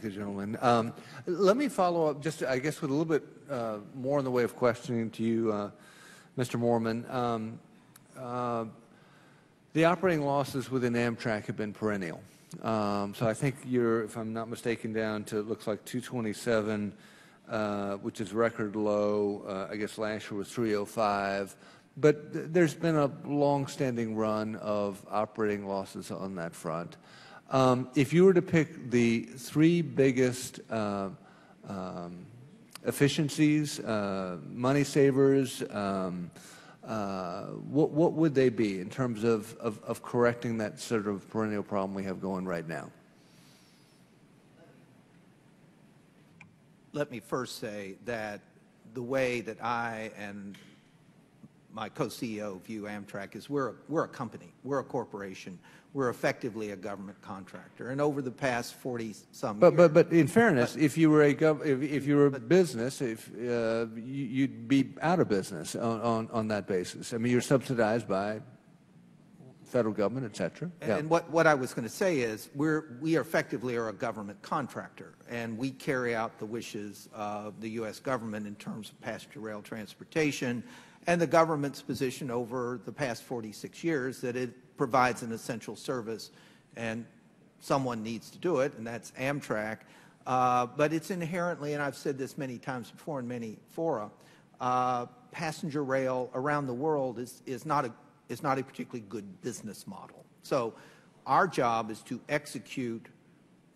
you, gentlemen. Let me follow up just, I guess, with a little bit more in the way of questioning to you, Mr. Moorman. The operating losses within Amtrak have been perennial. So I think you're, if I'm not mistaken, down to, it looks like 227, which is record low. I guess last year was 305. But there's been a long-standing run of operating losses on that front. If you were to pick the three biggest efficiencies, money savers, what would they be in terms of correcting that sort of perennial problem we have going right now? Let me first say that the way that I and my co-CEO view Amtrak is we're a company, we're a corporation, we're effectively a government contractor, and over the past 40-some years. But in fairness, if you were a business, you'd be out of business on that basis. I mean, you're subsidized by federal government, et cetera. And what I was going to say is we effectively are a government contractor, and we carry out the wishes of the U.S. government in terms of passenger rail transportation, and the government's position over the past 46 years that it provides an essential service, and someone needs to do it, and that's Amtrak. But it's inherently, and I've said this many times before in many fora, passenger rail around the world is not a particularly good business model. So our job is to execute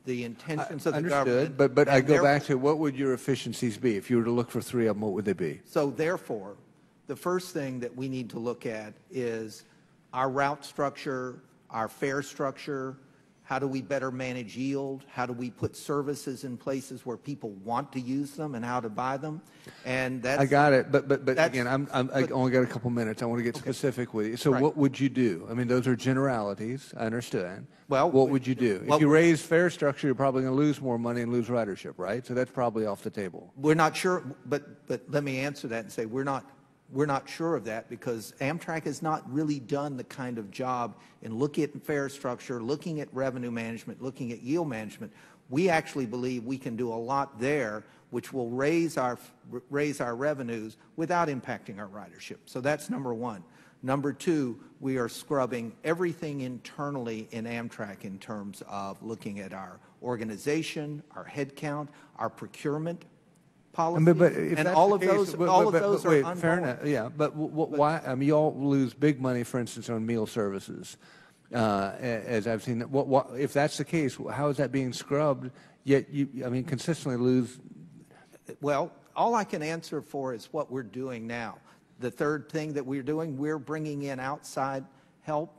the intentions of the government. But I go back to, what would your efficiencies be? If you were to look for three of them, what would they be? So therefore, the first thing that we need to look at is our route structure, our fare structure. How do we better manage yield? How do we put services in places where people want to use them and how to buy them? And that's, I got it, but again, I only got a couple minutes. I want to get specific with you. So what would you do? I mean, those are generalities. I understand. Well, what would you do? If you raise fare structure, you're probably going to lose more money and lose ridership, right? So that's probably off the table. We're not sure, but let me answer that and say we're not sure of that, because Amtrak has not really done the kind of job in looking at fare structure, looking at revenue management, looking at yield management. We actually believe we can do a lot there, which will raise our revenues without impacting our ridership. So that's number one. Number two, we are scrubbing everything internally in Amtrak in terms of looking at our organization, our headcount, our procurement policies, and all of those are ongoing. Fair enough. Yeah, but why? I mean, you all lose big money, for instance, on meal services, as I've seen. If that's the case, how is that being scrubbed? Yet I mean, consistently lose. Well, all I can answer for is what we're doing now. The third thing that we're doing, we're bringing in outside help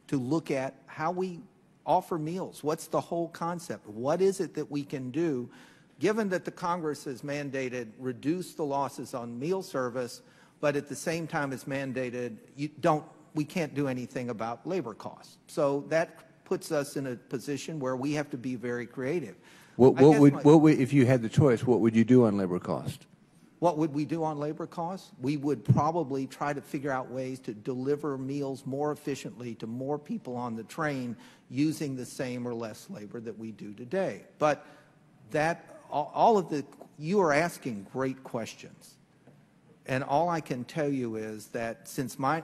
to look at how we offer meals. What's the whole concept? What is it that we can do? Given that the Congress has mandated reduce the losses on meal service, but at the same time has mandated we can't do anything about labor costs. So that puts us in a position where we have to be very creative. If you had the choice, what would you do on labor cost? What would we do on labor costs? We would probably try to figure out ways to deliver meals more efficiently to more people on the train using the same or less labor that we do today. But you are asking great questions, and all I can tell you is that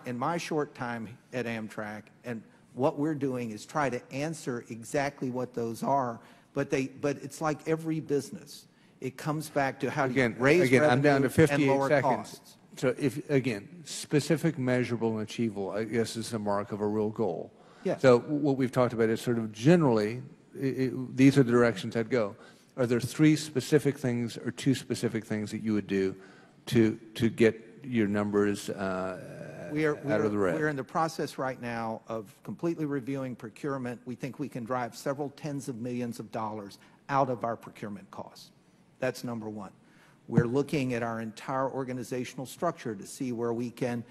in my short time at Amtrak, and what we're doing is try to answer exactly what those are. But it's like every business; it comes back to how do you raise revenue I'm down to 58 and lower seconds. costs. So specific, measurable, and achievable, I guess, is the mark of a real goal. Yes. So what we've talked about is sort of generally, these are the directions I'd go. Are there three specific things or two specific things that you would do to get your numbers out of the red? We're in the process right now of completely reviewing procurement. We think we can drive several tens of millions of dollars out of our procurement costs. That's number one. We're looking at our entire organizational structure to see where we can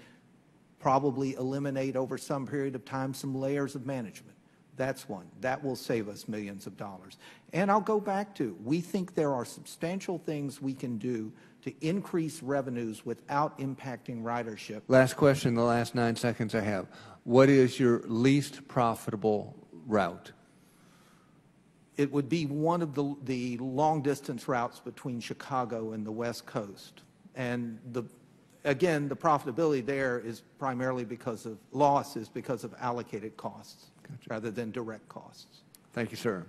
probably eliminate over some period of time some layers of management. That's one. That will save us millions of dollars. And I'll go back to, we think there are substantial things we can do to increase revenues without impacting ridership. Last question, the last 9 seconds I have. What is your least profitable route? it would be one of the long-distance routes between Chicago and the West Coast. And again, the profitability there is primarily because of allocated costs rather than direct costs. Thank you, sir.